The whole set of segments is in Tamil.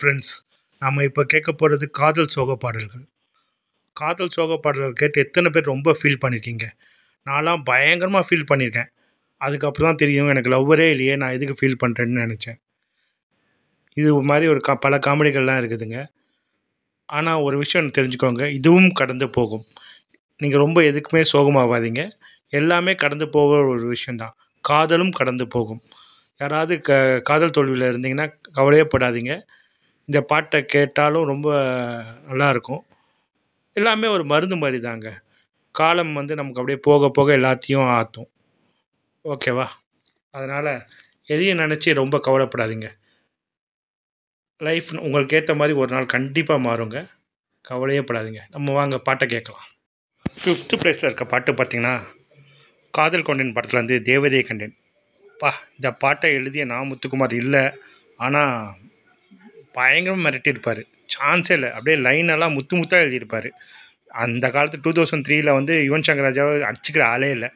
ஃப்ரெண்ட்ஸ், நம்ம இப்போ கேட்க போகிறது காதல் சோக பாடல்கள். காதல் சோக பாடல்கள் கேட்டு எத்தனை பேர் ரொம்ப ஃபீல் பண்ணியிருக்கீங்க? நான்லாம் பயங்கரமாக ஃபீல் பண்ணியிருக்கேன். அதுக்கப்புறம் தான் தெரியும் எனக்கு லவ்வரே இல்லையே, நான் எதுக்கு ஃபீல் பண்ணுறேன்னு நினச்சேன். இது மாதிரி ஒரு பல காமெடிகள்லாம் இருக்குதுங்க. ஆனால் ஒரு விஷயம் தெரிஞ்சுக்கோங்க, இதுவும் கடந்து போகும். நீங்கள் ரொம்ப எதுக்குமே சோகமாகாதீங்க. எல்லாமே கடந்து போக ஒரு விஷயந்தான். காதலும் கடந்து போகும். யாராவது காதல் தோல்வியில் இருந்தீங்கன்னா கவலையே படாதீங்க. இந்த பாட்டை கேட்டாலும் ரொம்ப நல்லாயிருக்கும். எல்லாமே ஒரு மருந்து மாதிரி தாங்க. காலம் வந்து நமக்கு அப்படியே போக போக எல்லாத்தையும் ஆற்றும். ஓகேவா? அதனால் எதையும் நினச்சி ரொம்ப கவலைப்படாதீங்க. லைஃப் உங்களுக்கு ஏற்ற மாதிரி ஒரு நாள் கண்டிப்பாக மாறுங்க. கவலையே படாதீங்க. நம்ம வாங்க பாட்டை கேட்கலாம். 5th பிளேஸில் இருக்க பாட்டு பார்த்திங்கன்னா, காதல் கொண்டேன் படத்துலேருந்து தேவதையை கண்டேன். இந்த பாட்டை எழுதிய நா. முத்துக்குமார் இல்லை. ஆனால் பயங்கரமாக மிரட்டியிருப்பார். சான்ஸே இல்லை. அப்படியே லைனெல்லாம் முத்து முத்தாக எழுதியிருப்பார். அந்த காலத்து 2003 வந்து யுவன் சங்கர் ராஜாவை அடிச்சுக்கிற ஆளே இல்லை.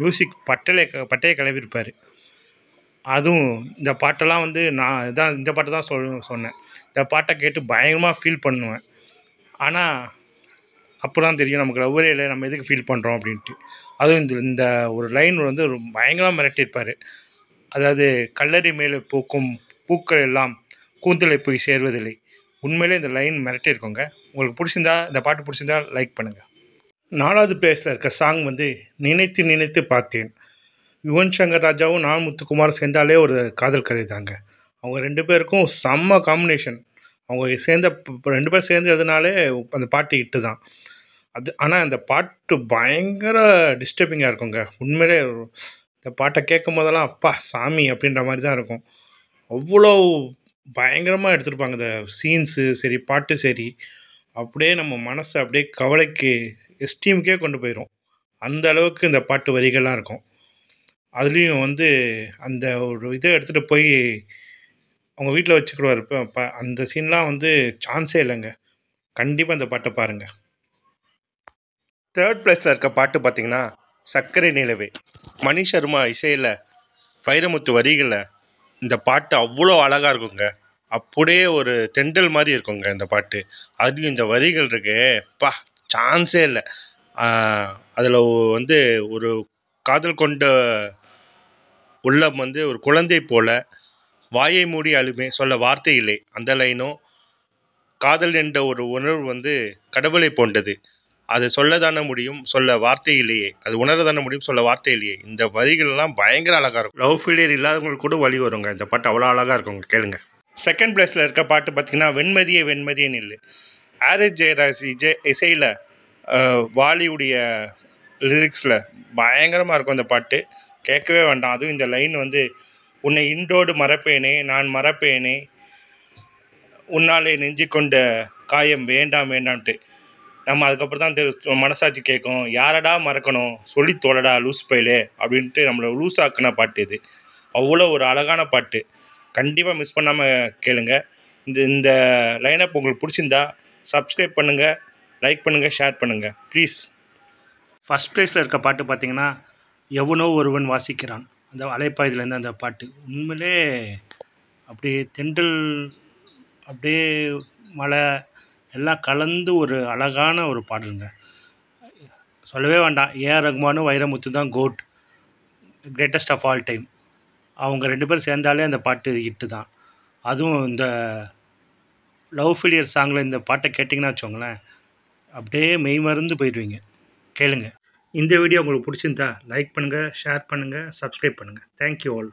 மியூசிக் பட்டையை கிளப்பியிருப்பார். அதுவும் இந்த பாட்டெல்லாம் வந்து நான் இந்த பாட்டை தான் சொன்னேன். இந்த பாட்டை கேட்டு பயங்கரமாக ஃபீல் பண்ணுவேன். ஆனால் அப்போ தான் தெரியும் நமக்கு லவ்வரே இல்லை, நம்ம எதுக்கு ஃபீல் பண்ணுறோம் அப்படின்ட்டு. அதுவும் இந்த ஒரு லைன் வந்து பயங்கரமாக மிரட்டியிருப்பார். அதாவது கல்லறை மேலே பூக்கும் பூக்கள் எல்லாம் கூந்தலை போய் சேர்வதில்லை. உண்மையிலே இந்த லைன் மிரட்டியிருக்கோங்க. உங்களுக்கு பிடிச்சிருந்தா, இந்த பாட்டு பிடிச்சிருந்தா லைக் பண்ணுங்கள். 4வது பிளேஸில் இருக்க சாங் வந்து நினைத்து நினைத்து பார்த்தேன். யுவன் சங்கர் ராஜாவும் நா. முத்துக்குமார் சேர்ந்தாலே ஒரு காதல் கதை தாங்க. அவங்க 2 பேருக்கும் செம்ம காம்பினேஷன். அவங்க சேர்ந்த 2 பேர் சேர்ந்ததுனாலே அந்த பாட்டு ஹிட்டு தான். ஆனால் அந்த பாட்டு பயங்கர டிஸ்டர்பிங்காக இருக்குங்க. உண்மையிலே இந்த பாட்டை கேட்கும் போதெல்லாம் அப்பா சாமி அப்படின்ற மாதிரி தான் இருக்கும். அவ்வளோ பயங்கரமாக எடுத்திருப்பாங்க இந்த சீன்ஸு சரி, பாட்டு சரி. அப்படியே நம்ம மனசை அப்படியே கவலைக்கு எஸ்ட்ரீமுக்கே கொண்டு போயிடும். அந்த அளவுக்கு இந்த பாட்டு வரிகள்லாம் இருக்கும். அதுலேயும் வந்து அந்த ஒரு இதை எடுத்துகிட்டு போய் அவங்க வீட்டில் வச்சுக்கிடுவார். இப்போ அந்த சீன்லாம் வந்து சான்ஸே இல்லைங்க. கண்டிப்பாக இந்த பாட்டை பாருங்கள். 3rd பிளேஸில் இருக்க பாட்டு பார்த்திங்கன்னா, சர்க்கரை நிலவே. மணி சர்மா இசையில், வைரமுத்து வரிகளில் இந்த பாட்டு அவ்வளோ அழகாக இருக்குங்க. அப்படியே ஒரு தென்றல் மாதிரி இருக்குங்க இந்த பாட்டு. அதுலேயும் இந்த வரிகள் இருக்கு, சான்ஸே இல்லை. அதில் வந்து ஒரு காதல் கொண்ட உள்ளம் வந்து ஒரு குழந்தை போல வாயை மூடி அழுமே சொல்ல வார்த்தை இல்லை. அந்த லைனும், காதல் என்ற ஒரு உணர்வு வந்து கடவுளை போன்றது, அது சொல்லதானே முடியும் சொல்ல வார்த்தை இல்லையே, அது உணரதானே முடியும் சொல்ல வார்த்தை இல்லையே. இந்த வரிகள்லாம் பயங்கர அழகாக இருக்கும். லவ் ஃபெயிலியர் இல்லாதவங்களுக்கு கூட வழி வருங்க. இந்த பாட்டு அவ்வளோ அழகாக இருக்குங்க, கேளுங்க. 2nd பிளேஸில் இருக்க பாட்டு பார்த்திங்கன்னா, வெண்மதியே வெண்மதியே நில்லு. ஆரிஸ் ஜெயராஜ் இசையில், வாலியுடைய லிரிக்ஸில் பயங்கரமாக இருக்கும் இந்த பாட்டு. கேட்கவே வேண்டாம். அதுவும் இந்த லைன் வந்து, உன்னை இன்றோடு மறப்பேனே நான் மறப்பேனே, உன்னாலே நெஞ்சு கொண்ட காயம் வேண்டாம் வேண்டாம்ட்டு. நம்ம அதுக்கப்புறம் தான் மனசாட்சி கேட்கும், யாரடா மறக்கணும் சொல்லி தோலடா லூஸ் பைலே அப்படின்ட்டு நம்மளை லூஸ் ஆக்குன பாட்டு இது. அவ்வளோ ஒரு அழகான பாட்டு. கண்டிப்பாக மிஸ் பண்ணாமல் கேளுங்க. இந்த லைனப் உங்களுக்கு பிடிச்சிருந்தா சப்ஸ்கிரைப் பண்ணுங்கள், லைக் பண்ணுங்கள், ஷேர் பண்ணுங்கள் ப்ளீஸ். 1st பிளேஸில் இருக்க பாட்டு பார்த்திங்கன்னா, எவனோ ஒருவன் வாசிக்கிறான். அந்த அலைப்பாயுதுலேருந்து அந்த பாட்டு உண்மையிலே அப்படியே தென்றல், அப்படியே மழை எல்லாம் கலந்து ஒரு அழகான ஒரு பாடலுங்க. சொல்லவே வேண்டாம், ஏஆர் ரகுமானும் வைரமுத்து தான் GOAT, greatest of all time. அவங்க 2 பேரும் சேர்ந்தாலே அந்த பாட்டு ஹிட்டு தான். அதுவும் இந்த லவ் ஃபெயிலியர் சாங்கில் இந்த பாட்டை கேட்டிங்கன்னா வச்சுக்கோங்களேன், அப்படியே மெய் மறந்து போயிடுவீங்க. கேளுங்க. இந்த வீடியோ உங்களுக்கு பிடிச்சிருந்தா லைக் பண்ணுங்கள், ஷேர் பண்ணுங்கள், சப்ஸ்கிரைப் பண்ணுங்கள். Thank you all.